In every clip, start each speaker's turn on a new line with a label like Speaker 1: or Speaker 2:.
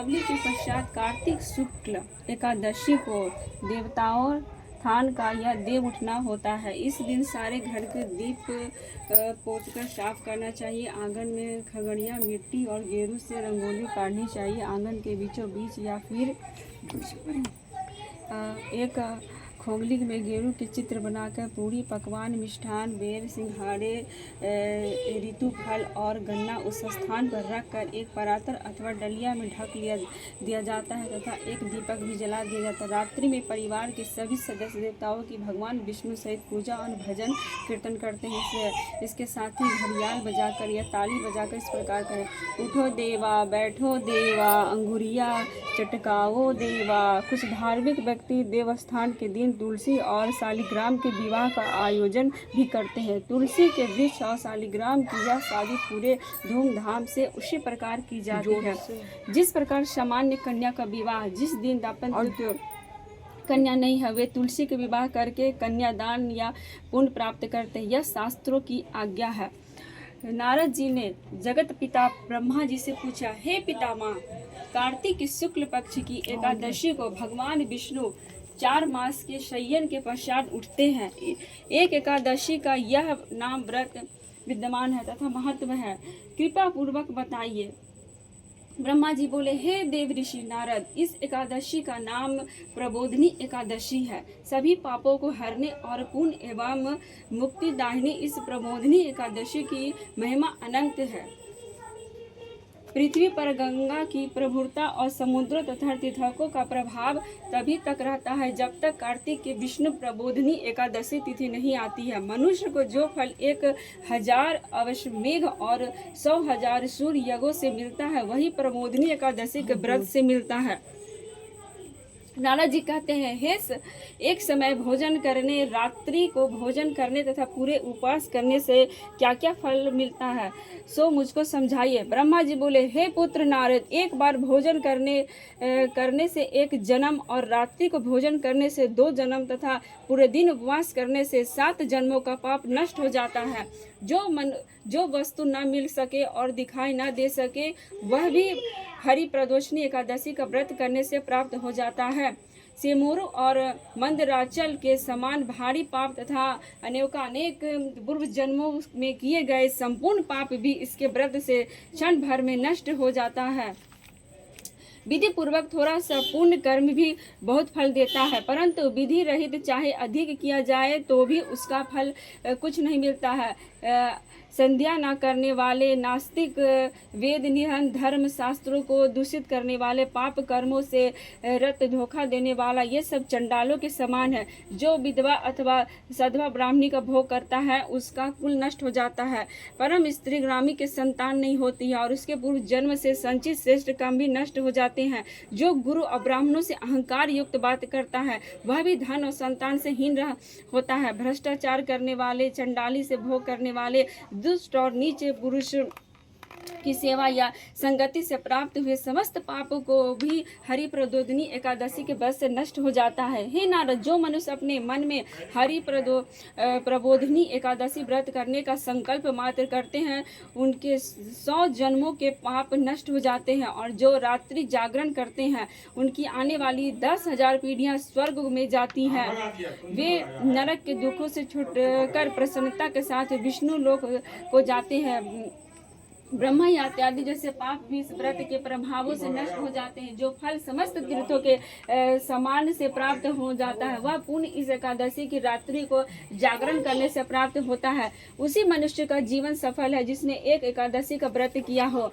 Speaker 1: दीपावली के पश्चात कार्तिक शुक्ल एकादशी को देवताओं थान का यह देव उठना होता है। इस दिन सारे घर के दीप पोंछकर साफ करना चाहिए। आंगन में खगड़िया मिट्टी और गेरू से रंगोली काटनी चाहिए। आंगन के बीचों बीच या फिर एक खोगली में गेरू के चित्र बनाकर पूरी पकवान मिष्ठान बेर सिंघाड़े ऋतु फल और गन्ना उस स्थान पर रखकर एक परातर अथवा डलिया में ढक दिया जाता है तथा एक दीपक भी जला दिया जाता है। रात्रि में परिवार के सभी सदस्य देवताओं की भगवान विष्णु सहित पूजा और भजन कीर्तन करते हैं। इसके साथ ही घड़ियाल बजाकर या ताली बजाकर इस प्रकार करें: उठो देवा, बैठो देवा, अंगुरिया चटकाओ देवा। कुछ धार्मिक व्यक्ति देवस्थान के दिन तुलसी और शालिग्राम के विवाह का आयोजन भी करते हैं। तुलसी के वृक्ष और शालिग्राम की यह शादी पूरे धूमधाम से उसी प्रकार की जाती है जिस प्रकार सामान्य कन्या का विवाह। जिस दिन दाम्पत्य कन्या नहीं है वे तुलसी के विवाह करके कन्यादान या पुण्य प्राप्त करते हैं। यह शास्त्रों की आज्ञा है। नारद जी ने जगत पिता ब्रह्मा जी से पूछा, हे पितामह, कार्तिक शुक्ल पक्ष की एकादशी को भगवान विष्णु 4 मास के शयन के पश्चात उठते हैं। एक एकादशी का यह नाम व्रत विद्यमान है तथा महत्व है, कृपा पूर्वक बताइए। ब्रह्मा जी बोले, हे देव ऋषि नारद, इस एकादशी का नाम प्रबोधिनी एकादशी है। सभी पापों को हरने और पुण्य एवं मुक्तिदायिनी इस प्रबोधिनी एकादशी की महिमा अनंत है। पृथ्वी पर गंगा की प्रभुता और समुद्रों तथा तीर्थकों का प्रभाव तभी तक रहता है जब तक कार्तिक के विष्णु प्रबोधिनी एकादशी तिथि नहीं आती है। मनुष्य को जो फल 1000 अश्वमेघ और 100,000 सूर्य यज्ञों से मिलता है वही प्रबोधिनी एकादशी के व्रत से मिलता है। नारद जी कहते हैं, हे एक समय भोजन करने, रात्रि को भोजन करने तथा पूरे उपवास करने से क्या क्या फल मिलता है सो मुझको समझाइए। ब्रह्मा जी बोले, हे पुत्र नारद, एक बार भोजन करने से 1 जन्म और रात्रि को भोजन करने से 2 जन्म तथा पूरे दिन उपवास करने से 7 जन्मों का पाप नष्ट हो जाता है। जो वस्तु न मिल सके और दिखाई न दे सके वह भी हरि प्रदोषणी एकादशी का व्रत करने से प्राप्त हो जाता है। सिमुरु और मंदराचल के समान भारी पाप तथा अनेक पूर्व जन्मों में किए गए संपूर्ण पाप भी इसके व्रत से क्षण भर में नष्ट हो जाता है। विधि पूर्वक थोड़ा सा पुण्य कर्म भी बहुत फल देता है, परंतु विधि रहित चाहे अधिक किया जाए तो भी उसका फल कुछ नहीं मिलता है। संध्या न करने वाले नास्तिक, वेद निहन धर्म शास्त्रों को दूषित करने वाले, पाप कर्मों से रत धोखा देने वाला, ये सब चंडालों के समान है। जो विधवा अथवा सधवा ब्राह्मणी का भोग करता है उसका कुल नष्ट हो जाता है। परम स्त्री ग्रामी के संतान नहीं होती है और उसके पूर्व जन्म से संचित श्रेष्ठ काम भी नष्ट हो जाते हैं। जो गुरु और ब्राह्मणों से अहंकार युक्त बात करता है वह भी धन और संतान से हीन होता है। भ्रष्टाचार करने वाले, चंडाली से भोग करने वाले, दुष्ट और नीचे पुरुष की सेवा या संगति से प्राप्त हुए समस्त पापों को भी हरि प्रबोधिनी एकादशी के व्रत से नष्ट हो जाता है। हे नारद, जो मनुष्य अपने मन में हरि प्रबोधिनी एकादशी व्रत करने का संकल्प मात्र करते हैं उनके 100 जन्मों के पाप नष्ट हो जाते हैं और जो रात्रि जागरण करते हैं उनकी आने वाली 10,000 पीढ़ियां स्वर्ग में जाती हैं। वे नरक के दुखों से छूटकर प्रसन्नता के साथ विष्णु लोक को जाते हैं। ब्रह्मा इत्यादि जैसे पाप भी इस व्रत के प्रभावों से नष्ट हो जाते हैं। जो फल समस्त तीर्थों के समान से प्राप्त हो जाता है वह पुण्य इस एकादशी की रात्रि को जागरण करने से प्राप्त होता है। उसी मनुष्य का जीवन सफल है जिसने एक एकादशी का व्रत किया हो।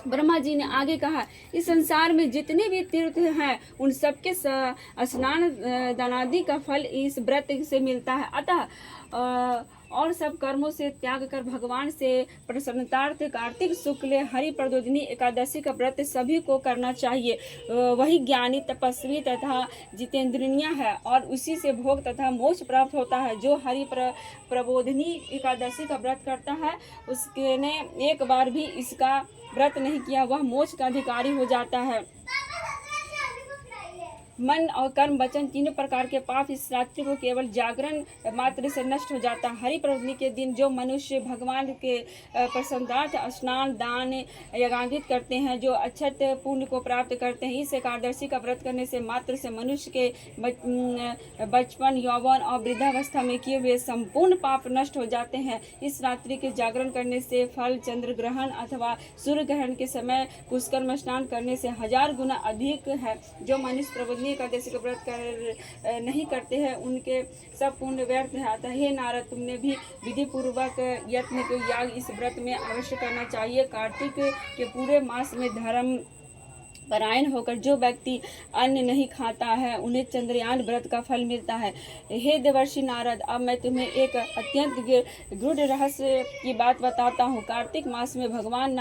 Speaker 1: ब्रह्मा जी ने आगे कहा, इस संसार में जितने भी तीर्थ हैं उन सबके स्नान दानादि का फल इस व्रत से मिलता है। अतः और सब कर्मों से त्याग कर भगवान से प्रसन्नतार्थ कार्तिक शुक्ल हरि प्रबोधिनी एकादशी का व्रत सभी को करना चाहिए। वही ज्ञानी, तपस्वी तथा जितेंद्रिय है और उसी से भोग तथा मोक्ष प्राप्त होता है। जो हरि प्रबोधिनी एकादशी का व्रत करता है उसके ने एक बार भी इसका व्रत नहीं किया वह मोक्ष का अधिकारी हो जाता है। मन और कर्म वचन तीनों प्रकार के पाप इस रात्रि को केवल जागरण मात्र से नष्ट हो जाता है। हरि प्रभु के दिन जो मनुष्य भगवान के प्रसन्नार्थ स्नान दान यज्ञांगित करते हैं, जो अक्षत पुण्य को प्राप्त करते हैं, इस एकादशी का व्रत करने से मात्र से मनुष्य के बचपन यौवन और वृद्धावस्था में किए हुए संपूर्ण पाप नष्ट हो जाते हैं। इस रात्रि के जागरण करने से फल चंद्र ग्रहण अथवा सूर्य ग्रहण के समय पुष्कर स्नान करने से 1000 गुना अधिक है। जो मनुष्य प्रबोधनी एकादशी का व्रत कर नहीं करते हैं उनके सब पुण्य व्यर्थ है। अतः हे नारद, तुमने भी विधि पूर्वक यत्न को याग इस व्रत में अवश्य करना चाहिए। कार्तिक के पूरे मास में धर्म परायण होकर जो व्यक्ति अन्न नहीं खाता है उन्हें चंद्रयान व्रत का फल मिलता है। हे देवर्षि नारद, अब मैं तुम्हें एक अत्यंत गूढ़ रहस्य की बात बताता हूँ। कार्तिक मास में भगवान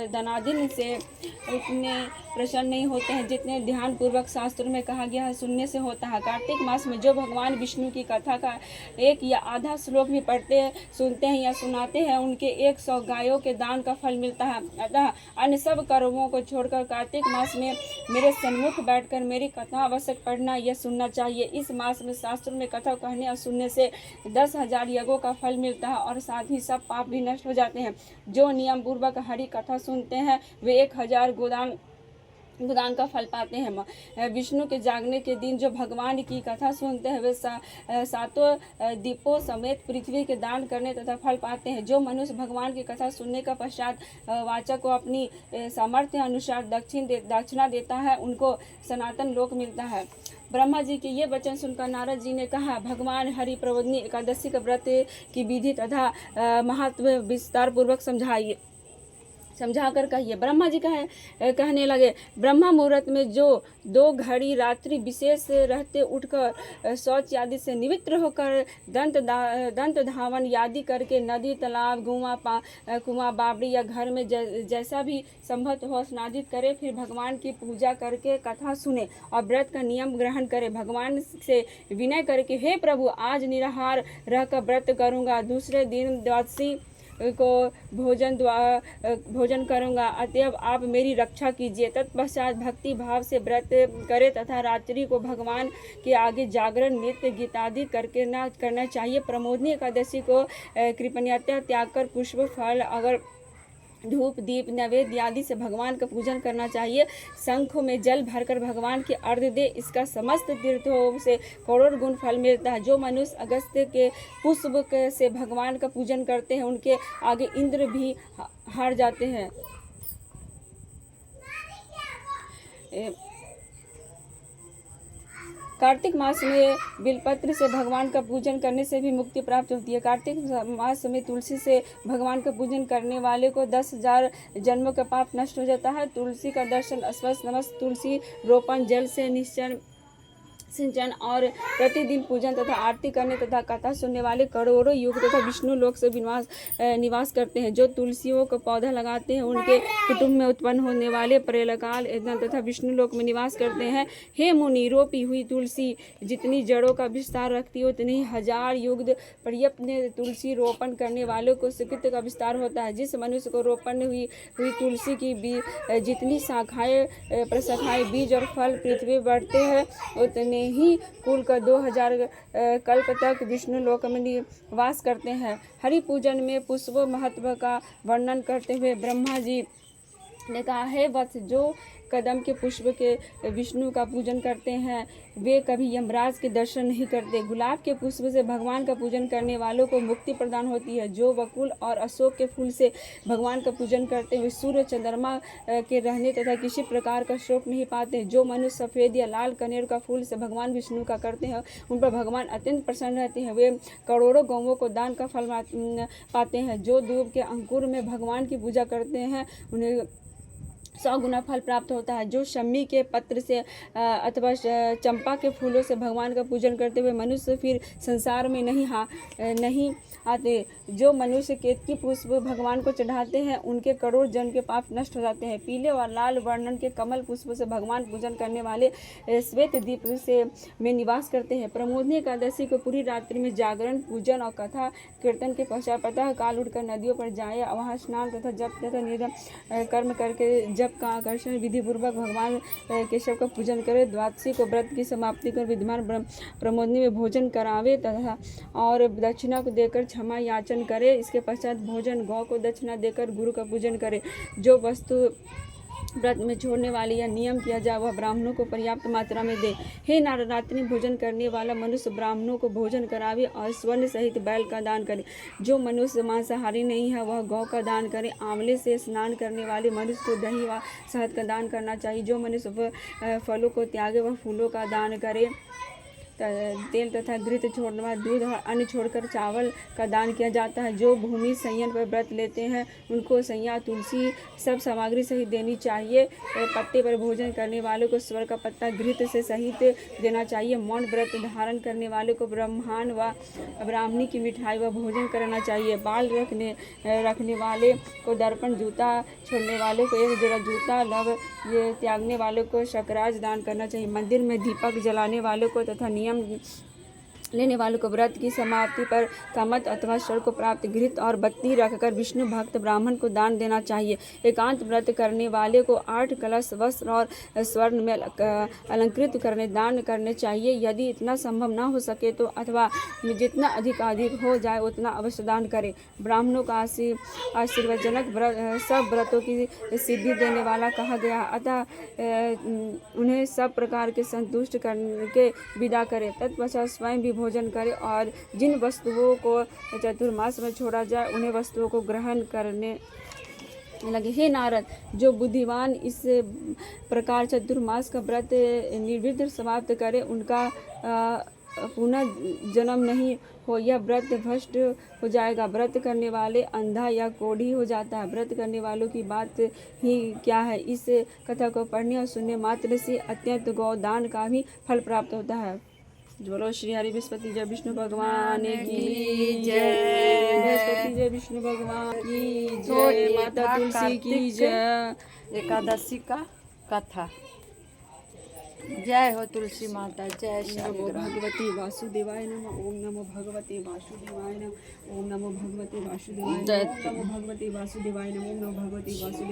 Speaker 1: धनादिन से उतने प्रसन्न नहीं होते हैं जितने ध्यान पूर्वक शास्त्रों में कहा गया है सुनने से होता है। कार्तिक मास में जो भगवान विष्णु की कथा का एक या आधा श्लोक भी पढ़ते हैं, सुनते हैं या सुनाते हैं, उनके 100 गायों के दान का फल मिलता है। अतः अन्य सब कर्मों को छोड़कर कार्तिक मास में मेरे सन्मुख बैठकर मेरी कथा अवश्य पढ़ना या सुनना चाहिए। इस मास में शास्त्रों में कथा कहने और सुनने से 10,000 यज्ञों का फल मिलता है और साथ ही सब पाप भी नष्ट हो जाते हैं। जो नियम पूर्वक हरि कथा सुनते हैं वे 1000 गोदान का फल पाते हैं। विष्णु के जागने के दिन जो भगवान की कथा सुनते हैं वे सातों दीपों समेत पृथ्वी के दान करने तथा फल पाते हैं। जो मनुष्य भगवान की कथा सुनने का पश्चात वाचक को अपनी सामर्थ्य अनुसार दक्षिणा देता है उनको सनातन लोक मिलता है। ब्रह्मा जी के ये वचन सुनकर नारद जी ने कहा, भगवान हरि प्रबोधनी एकादशी का व्रत की विधि तथा महत्व विस्तार पूर्वक समझाकर कहिए। ब्रह्मा जी कहने लगे, ब्रह्मा मुहूर्त में जो 2 घड़ी रात्रि विशेष रहते उठकर शौच आदि से निवृत्त होकर दंत धावन आदि करके नदी तालाब कुआं बावड़ी या घर में जैसा भी संभव हो स्नादित करे, फिर भगवान की पूजा करके कथा सुने और व्रत का नियम ग्रहण करे। भगवान से विनय करके, हे प्रभु, आज निराहार रहकर व्रत करूँगा, दूसरे दिन द्वादशी को भोजन करूँगा, अतएव आप मेरी रक्षा कीजिए। तत्पश्चात भक्ति भाव से व्रत करे तथा रात्रि को भगवान के आगे जागरण नित्य गीतादि करके न करना चाहिए। प्रमोदनी एकादशी को कृपणीयतः त्याग कर पुष्प फल अगर धूप दीप नैवेद्य आदि से भगवान का पूजन करना चाहिए। शंखों में जल भरकर भगवान के अर्घ्य दे, इसका समस्त तीर्थों से करोड़ गुण फल मिलता है। जो मनुष्य अगस्त्य के पुष्प से भगवान का पूजन करते हैं उनके आगे इंद्र भी हार जाते हैं। कार्तिक मास में बिलपत्र से भगवान का पूजन करने से भी मुक्ति प्राप्त होती है। कार्तिक मास में तुलसी से भगवान का पूजन करने वाले को 10,000 जन्मों का पाप नष्ट हो जाता है। तुलसी का दर्शन स्पर्श नमस्ते तुलसी रोपण जल से सिंचन और प्रतिदिन पूजन तथा आरती करने तथा कथा सुनने वाले करोड़ों युग तथा विष्णु लोक से निवास करते हैं। जो तुलसियों का पौधा लगाते हैं उनके कुटुंब में उत्पन्न होने वाले प्रलयकाल तथा विष्णु लोक में निवास करते हैं। हे मुनि, रोपी हुई तुलसी जितनी जड़ों का विस्तार रखती है उतनी 1000 युग पर्याप्त तुलसी रोपण करने वालों को सुकृत का विस्तार होता है। जिस मनुष्य को रोपण हुई तुलसी की जितनी शाखाएं प्रशाखाएं बीज और फल पृथ्वी बढ़ते हैं उतने ही कुल का 2000 कल्प तक विष्णु लोक में निवास करते हैं। हरि पूजन में पुष्प महत्व का वर्णन करते हुए ब्रह्मा जी ने कहा, है वत्स, जो कदम के पुष्प के विष्णु का पूजन करते हैं वे कभी यमराज के दर्शन नहीं करते। गुलाब के पुष्प से भगवान का पूजन करने वालों को मुक्ति प्रदान होती है। जो वकुल और अशोक के फूल से भगवान का पूजन करते हुए सूर्य चंद्रमा के रहने तथा किसी प्रकार का शोक नहीं पाते। जो मनुष्य सफ़ेद या लाल कनेर का फूल से भगवान विष्णु का करते हैं उन पर भगवान अत्यंत प्रसन्न रहते हैं। वे करोड़ों गौवों को दान का फल पाते हैं। जो दूब के अंकुर में भगवान की पूजा करते हैं उन्हें 100 गुना फल प्राप्त होता है। जो शम्मी के पत्र से अथवा चंपा के फूलों से भगवान का पूजन करते हुए मनुष्य फिर संसार में नहीं आते। जो मनुष्य केतकी पुष्प भगवान को चढ़ाते हैं उनके करोड़ जन्म के पाप नष्ट हो जाते हैं। पीले और लाल वर्णन के कमल पुष्प से भगवान पूजन करने वाले श्वेत दीप से में निवास करते हैं। प्रमोदनी एकादशी को पूरी रात्रि में जागरण पूजन और कथा कीर्तन के पश्चात प्रातः काल उठकर नदियों पर जाए, वहाँ स्नान तथा जप तथा निरंतर कर्म करके जप तिलक का आकर्षण विधि पूर्वक भगवान केशव का पूजन करे। द्वादशी को व्रत की समाप्ति कर विद्यमान प्रमोदनी में भोजन करावे तथा और दक्षिणा को देकर क्षमा याचन करे। इसके पश्चात भोजन गौ को दक्षिणा देकर गुरु का पूजन करे। जो वस्तु व्रत में छोड़ने वाली या नियम किया जाए वह ब्राह्मणों को पर्याप्त मात्रा में दे। हे नारद, रात्रि भोजन करने वाला मनुष्य ब्राह्मणों को भोजन करावे और स्वर्ण सहित बैल का दान करे। जो मनुष्य मांसाहारी नहीं है वह गौ का दान करे। आंवले से स्नान करने वाले मनुष्य को दही व शहद का दान करना चाहिए। जो मनुष्य फलों को त्यागे वह फूलों का दान करे। तेल तथा घृत छोड़ने वाले दूध और अन्न छोड़कर चावल का दान किया जाता है। जो भूमि संयन पर व्रत लेते हैं उनको सैया तुलसी सब सामग्री सहित देनी चाहिए। पत्ते पर भोजन करने वालों को स्वर का पत्ता घृत से सहित देना चाहिए। मौन व्रत धारण करने वाले को ब्रह्मांड व ब्राह्मणी की मिठाई व भोजन करना चाहिए। बाल रखने वाले को दर्पण, जूता छोड़ने वाले को एक जोड़ा जूता, लव ये त्यागने वालों को शकराज दान करना चाहिए। मंदिर में दीपक जलाने वालों को तथा नियम लेने वालों को व्रत की समाप्ति पर कमत अथवा स्वर को प्राप्त घृत और बत्ती रखकर विष्णु भक्त ब्राह्मण को दान देना चाहिए। एकांत व्रत करने वाले को 8 कलश वस्त्र और स्वर्ण में अलंकृत करने दान करने चाहिए। यदि इतना संभव ना हो सके तो अथवा जितना अधिक हो जाए उतना अवश्य दान करें। ब्राह्मणों का आशीर्वादजनक सब व्रतों की सिद्धि देने वाला कहा गया, अतः उन्हें सब प्रकार के संतुष्ट करके विदा करें। तत्पश्चात स्वयं भी भोजन करे और जिन वस्तुओं को चतुर्मास में छोड़ा जाए उन्हें वस्तुओं को ग्रहण करने लगे। हे नारद, जो बुद्धिमान इस प्रकार चतुर्मास का व्रत निर्विघ्न समाप्त करे उनका पुनः जन्म नहीं हो, यह व्रत भ्रष्ट हो जाएगा। व्रत करने वाले अंधा या कोढ़ी हो जाता है। व्रत करने वालों की बात ही क्या है। इस कथा को पढ़ने और सुनने मात्र से अत्यंत गौदान का भी फल प्राप्त होता है। बोलो श्री हरि बृहस्पति जय विष्णु भगवान की जय। बृहस्पति जय विष्णु भगवान की जय। माता तुलसी की जय।
Speaker 2: एकादशी का कथा। जय हो तुलसी माता, जय
Speaker 1: नमो भगवते वासुदेवाय नमः। ओम नमो भगवते वासुदेवाय नमः। ओम नमो भगवते वासुदेवाय नमः। ओम नमो भगवते वासुदेवाय नमः। ओम नमो भगवते वासुदेवाय।